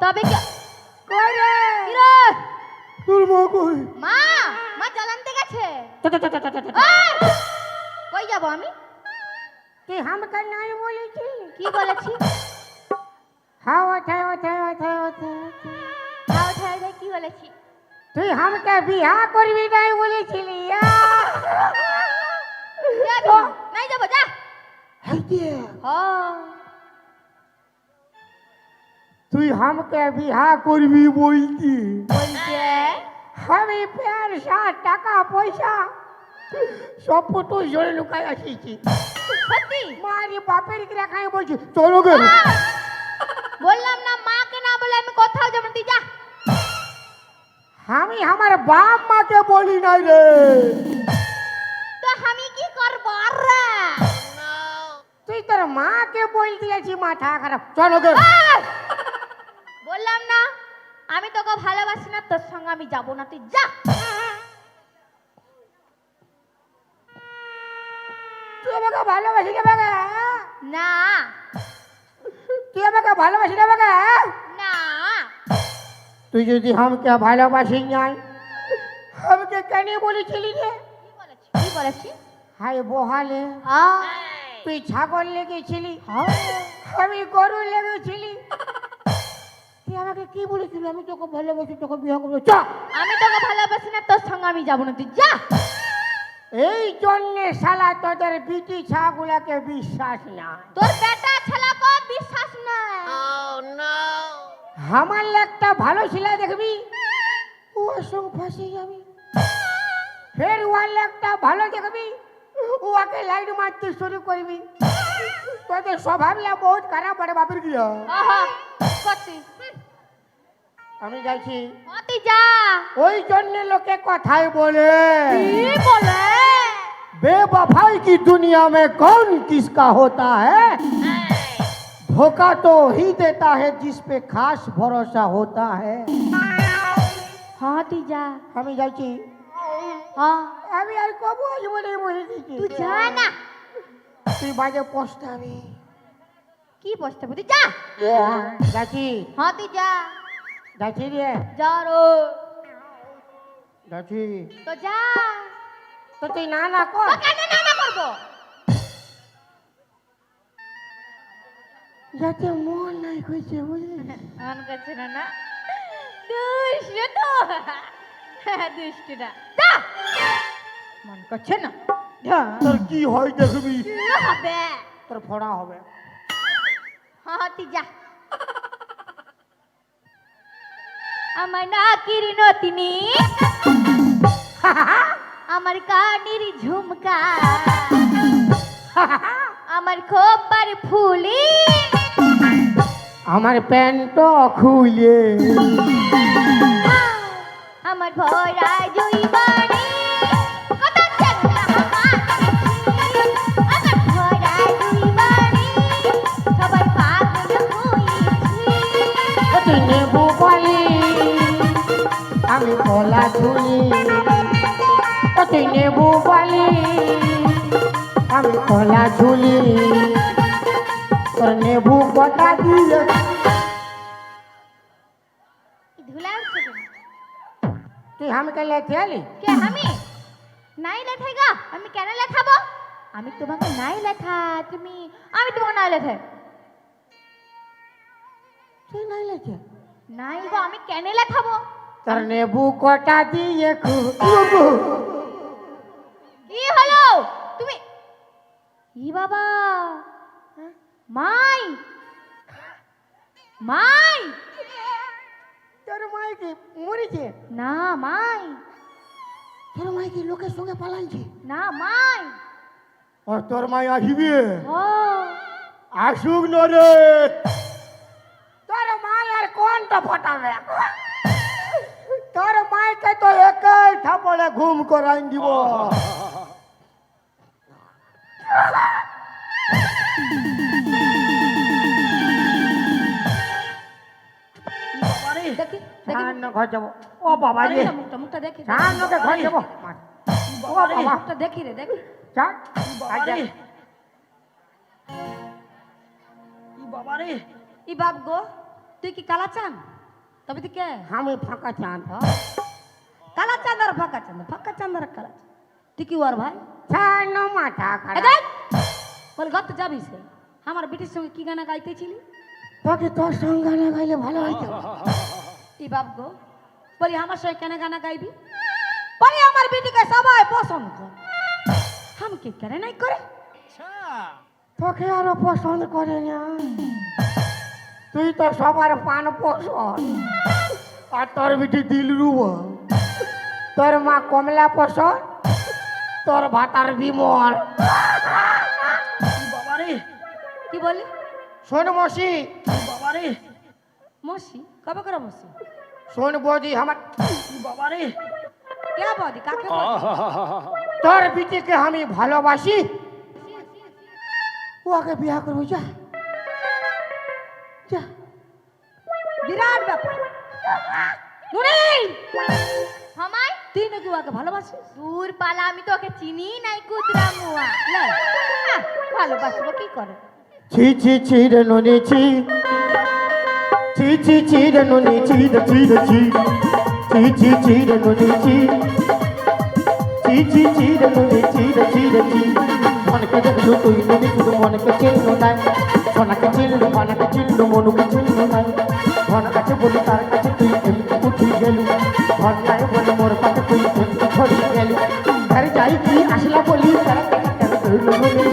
তবে কি কই রে কি রে? তোর মা কই? মা মা জ্বালানতে গেছে। কই যাব আমি? তুই আমাকে নাই বলেছি? কি বলেছি? হ্যাঁ ওঠে ওঠে ওঠে ওঠে খাও ঠাই রে, কি বলেছি? তুই আমাকে বিয়া করবি নাই বলেছিলি? যাবি? নাই যাব, যা। হ্যাঁ তুই আমাকে বিয়া করবি বলছি? বলছে আমি পয়সা টাকা পয়সা সব ফটো জোরে লুকাই আসিছি। সত্যি? মারি বাপের কি রাখাই বলছি চলো গে। বললাম না মাকে না বলে আমি কোথাও যাব না, তুই যা। আমি আমার বাপ মাকে বলি নাই রে। তো আমি কি করব রে? তুই তোর মাকে বল দিয়েছি, মাথা খারাপ। চলো গে। বললাম না আমি তোকে ভালোবাসি না, তোর সঙ্গে আমি যাব না, তুই যা। তুই আমাকে ভালোবাসি না বাবা? না তুই আমাকে ভালোবাসি না বাবা? না তুই যদি আমাকে ভালোবাসি নাই আমাকে কেন বলেছিলি রে? কি বলেছি? কি বলেছি? হাই বহালে হ্যাঁ তুই ছাগল লেগেছিলি, হ্যাঁ আমি গরু লেগেছিলি। তুই আমাকে কি বলেছিল? আমি তোকে ভালোবাসি, তোকে বিয়ে করবো। চ। আমি তোকে ভালোবাসি না, তোর সঙ্গে আমি যাব না, তুই যা। এই জন্যে শালা তোদের বিটি ছাগুলাকে বিশ্বাস নাই। তোর বেটা ছেলেকে বিশ্বাস নাই। আমার একটা ভালো ছেলে দেখবি ওর সঙ্গে ফাঁসে যাবি, ফের ওয়ার একটা ভালো দেখবি ওকে লাইট মারতে শুরু করবি। তোদের স্বভাবলা বহুত খারাপ বড় বাপের গিয়া। আহা সত্যি। আমি যাইছি, তুই যা। ওই জন্য লোকে কথাই বলে কি বলে? बेवफाई की दुनिया में कौन किसका होता है, धोखा तो ही देता है जिस पे खास भरोसा होता है। হ্যাঁ তুই যা। আমি যাইছি। হ্যাঁ আমি আর কব আসবো না বলে দিচ্ছি। তুই যা না। তুই বাজে পস্তাবি। কি বসতে তুই যা। যাচ্ছি হ্যাঁ তুই যা। যাচ্ছি রে যা রো। যাচ্ছি। তো যা। তো তুই না না কর। তো কেন না না করবো? যাতে মন নাই কইছে বুঝলি। মন করছে না না? দুষ্ট তো। দুষ্ট না। যা। মন করছে না? যা। তোর কি হয় দেখবি, কি হবে? তোর ফড়া হবে। হ্যাঁ তুই যা। আমার নাকির নতিনি, আমার কানের ঝুমকা, আমার খোপার ফুলি, আমার প্যান্ট খুলে, আমার ভরা জুইবাড়ি, কত চেংড়া আমার আমার ভরা জুইবাড়ি, সবাই পাগল হয়েছি। তুই নেবু বলি আমি কলা ঝুলি, তুই নেবু বলি আমি কলা ঝুলি, তোর নেবু কটা দিয়ে। ধুলা উঠছে কেন? তুই আমাকে লেখে আলি? কে আমি? নাই লেখাই গা, আমি কেন লেখাবো? আমি তোমাকে নাই লেখা, তুমি আমি তোমাকে নাই লেখে। তুই নাই লেখে? নাই গো, আমি কেন লেখাবো? তোর নেবু কটা দিয়ে কি হলো? তুমি ই বাবা মাই মাই তোর মাই কি মরেছে? না মাই, তোর মাই কি লোকের সঙ্গে পালাইছে? না মাই। আর তোর মাই আসিবে? ও আসুক না রে, তোর মাই আর কোনটা ফটাবে? তোর মাইকে তো একাই থাপড়ে ঘুম করাই দিব। দেখি সামনে ঘর যাবো। ও বাবা রে, মুখটা মুখটা দেখি। সামনে ঘর যাবো। ও বাবা, মুখটা দেখি রে, দেখি। চল। ই বাপ গো, তুই কি কালা চান? তবে তুই কে আমি ফাঁকা চাঁদ কালা চাঁদ আর ফাঁকা চাঁদ, ফাঁকা চাঁদ আর কালা চাঁদ। তুই কি ওর ভাই? ছানো মাথা এ খারাপ দেখ, বল ঘর তো যাবি সে। আমার বিটির সঙ্গে কি গানা গাইতেছিলি? তোকে তোর সঙ্গে গানা গাইলে ভালো হইতো। ই বাপ গো, বলি আমার সঙ্গে কেন গানা গাইবি? বলি আমার বিটিকে সবাই পছন্দ করে, আমাকে কেন নাই করে? তোকে আরো পছন্দ করে না, তুই তো সবার পান পছন্দ। আর তোর বিটি দিল রুব, তোর মা কমলা পছন্দ, তোর ভাতার বিমল। বাবারে কি বলি? শোন মসি, বাবারে মসি কবে করে মসি? শোন বৌদি, আমার বাবারে কে বদি? কাকে বদি? তোর বিটিকে আমি ভালোবাসি, ওকে বিয়া করবো। যা যা, বিরাট ব্যাপার। নুনি হামাই তুই নাকি ওকে ভালোবাসিস? দূর পালা, আমি তো ওকে চিনি নাই কুতরা মুয়া। না, ভালোবাসবো কি করে? ছি ছি ছি রে নুনি ছি, ছি ছি ছি রে নুনি ছি রে ছি রে ছি, ছি ছি ছি রে নুনি ছি, ছি ছি ছি রে নুনি ছি রে ছি রে ছি। মনকে দেখলু তুই নুনি, শুধু মনকে চিনলু নাই, সোনাকে চিনলু, মনকে চিনলু, মনুকে চিনলু নাই। ধন আছে বলি তার কাছে তুই এমনি উঠি গেলু, ধন নাই বলে মোর কাছে তুই এমনি ছড়ি গেলু। ঘরে যাই কি আসলা বলি তারা কেন কেন কইলু নুনি।